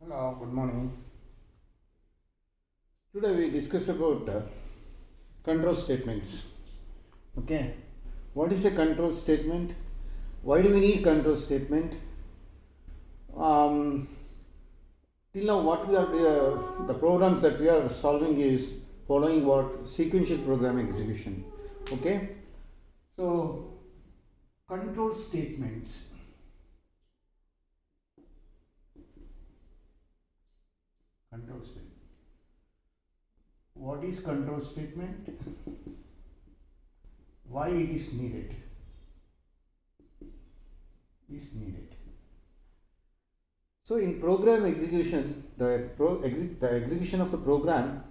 Hello, good morning. Today we discuss about control statements. Okay, what is a control statement? Why do we need control statement? Um, till now, what we are the programs that we are solving is following what sequential program execution. Okay, so control statements. Control statement. What is control statement? Why it is needed? So in program execution, the execution of the program,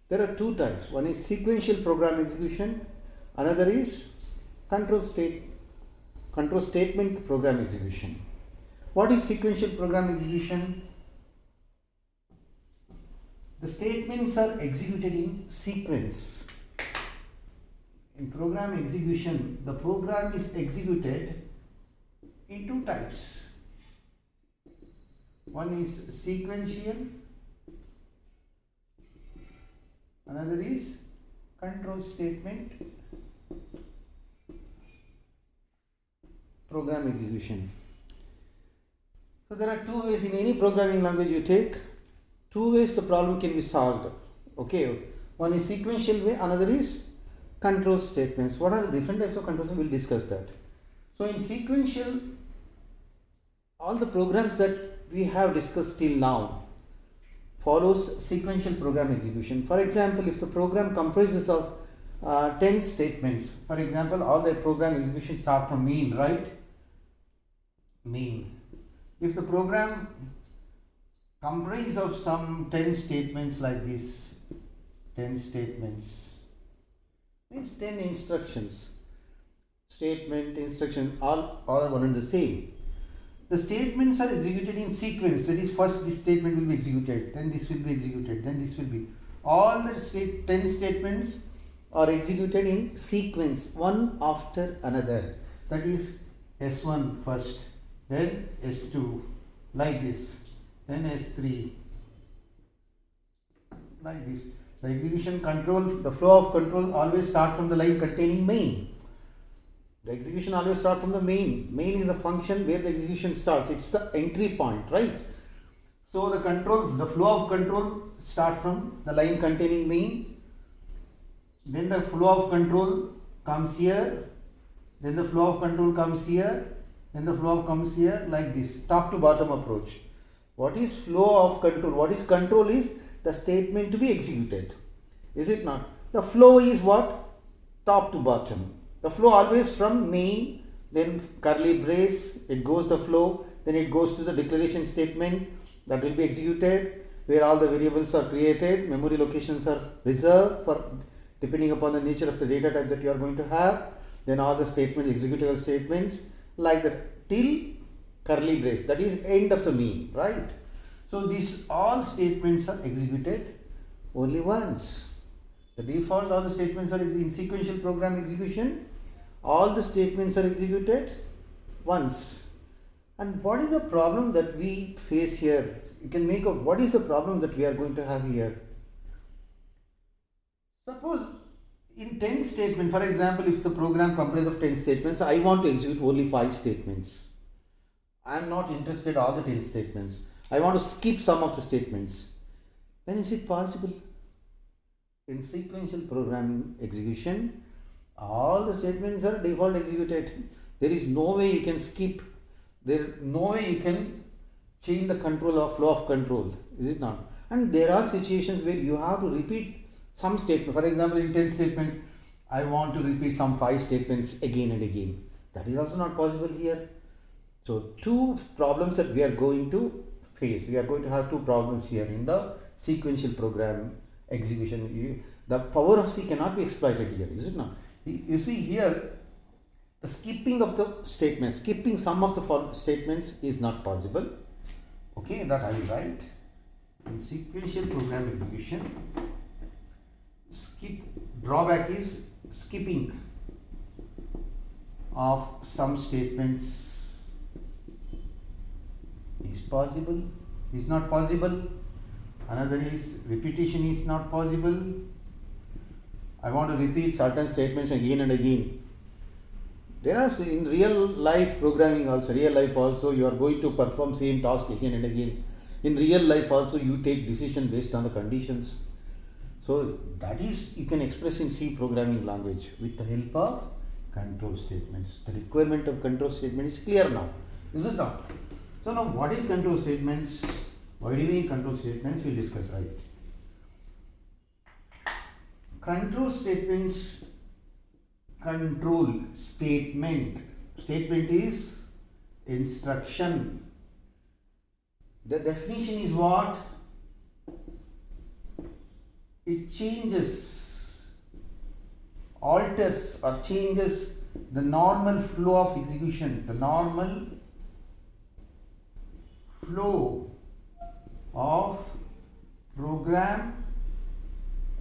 there are two types. One is sequential program execution, another is control statement program execution. What is sequential program execution? The statements are executed in sequence. In program execution, the program is executed in two types. One is sequential, another is control statement program execution. So there are two ways in any programming language you take. Two ways the problem can be solved. Okay, one is sequential way, another is control statements. What are the different types of controls? We'll discuss that. So in sequential, all the programs that we have discussed till now follows sequential program execution. For example, if the program comprises of 10 statements, for example, all the program execution start from main, right? Main. If the program comprises of some 10 statements like this, 10 statements, means 10 instructions. Statement, instruction, all one and the same. The statements are executed in sequence. That is, first this statement will be executed, then this will be executed, then this will be. All the 10 statements are executed in sequence, one after another. That is S1 first, then S2, like this, then S3, like this. The execution control, the flow of control always start from the line containing main. The execution always starts from the main. Main is the function where the execution starts. It's the entry point, right? So the flow of control starts from the line containing main. Then the flow of control comes here. Then the flow of control comes here. Then the flow comes here, like this, top to bottom approach. What is flow of control? What is control is the statement to be executed. Is it not? The flow is what? Top to bottom. The flow always from main, then curly brace, it goes the flow, then it goes to the declaration statement that will be executed, where all the variables are created, memory locations are reserved for depending upon the nature of the data type that you are going to have, then all the statements, executable statements, like that till curly brace, that is end of the main, right? So these all statements are executed only once. The default, all the statements are in sequential program execution. All the statements are executed once. And what is the problem that we face here? You can make out what is the problem that we are going to have here. Suppose in 10 statements, for example, if the program comprises of 10 statements, I want to execute only 5 statements. I am not interested in all the 10 statements. I want to skip some of the statements. Then is it possible? In sequential programming execution, all the statements are default executed. There is no way you can skip. There is no way you can change the control or flow of control. Is it not? And there are situations where you have to repeat some statement. For example, in 10 statements, I want to repeat some 5 statements again and again. That is also not possible here. So two problems that we are going to face. We are going to have two problems here in the sequential program execution. The power of C cannot be exploited here, is it not? You see here, the skipping of the statements, skipping some of the statements is not possible. Okay, that I will write. In sequential program execution, drawback is skipping of some statements is possible, is not possible. Another is repetition is not possible. I want to repeat certain statements again and again. There are in real life programming also, you are going to perform same task again and again. In real life also you take decision based on the conditions. So that is you can express in C programming language with the help of control statements. The requirement of control statement is clear now, is it not? So now what is control statements? Why do we need control statements? We'll discuss, right? Control statements, control statement. Statement is instruction. The definition is what? It changes, alters or changes the normal flow of execution, the normal flow of program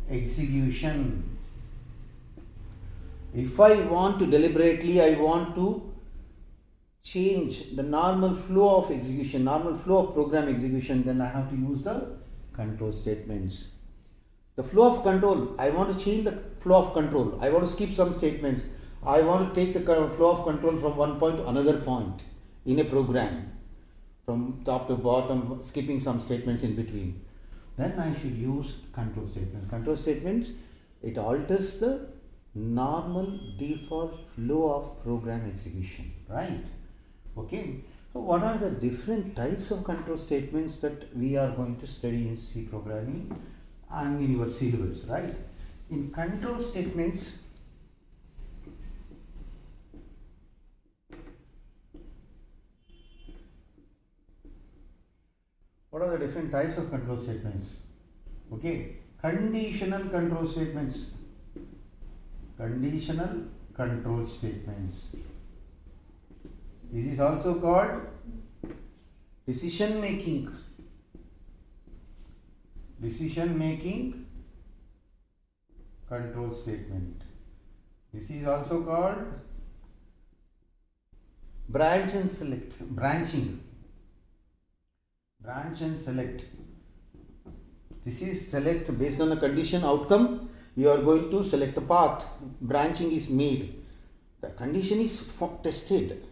execution. If I want to deliberately, I want to change the normal flow of execution, normal flow of program execution, then I have to use the control statements. The flow of control, I want to change the flow of control. I want to skip some statements. I want to take the flow of control from one point to another point in a program, from top to bottom, skipping some statements in between. Then I should use control statements. Control statements, it alters the normal default flow of program execution, right? Okay. So what are the different types of control statements that we are going to study in C programming and in your syllabus, right? In control statements, what are the different types of control statements? Okay, conditional control statements. Conditional control statements. This is also called decision making. Decision making control statement. This is also called branch and select. Branching. Branch and select. This is select based on the condition outcome. You are going to select the path. Branching is made. The condition is tested.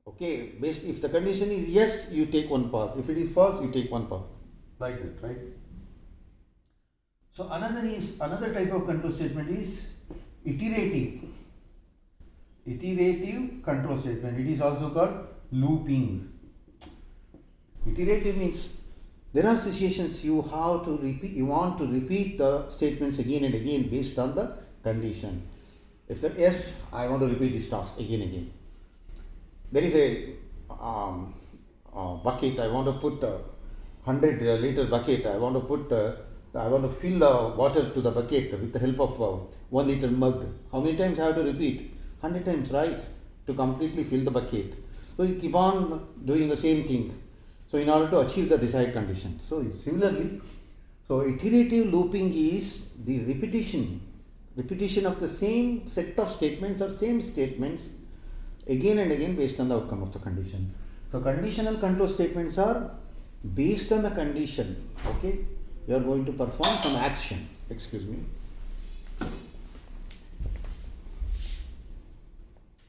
Okay, based if the condition is yes, you take one path. If it is false, you take one path. Like that, right? So another type of control statement is iterative. Iterative control statement. It is also called looping. Iterative means there are situations you have to repeat. You want to repeat the statements again and again based on the condition. If the yes, I want to repeat this task again and again. There is a bucket. I want to put 100 liter bucket. I want to fill the water to the bucket with the help of 1 liter mug. How many times I have to repeat? 100 times, right? To completely fill the bucket. So you keep on doing the same thing. So in order to achieve the desired condition. So similarly, so iterative looping is the repetition of the same set of statements or same statements again and again based on the outcome of the condition. So conditional control statements are based on the condition. Okay, you are going to perform some action. Excuse me.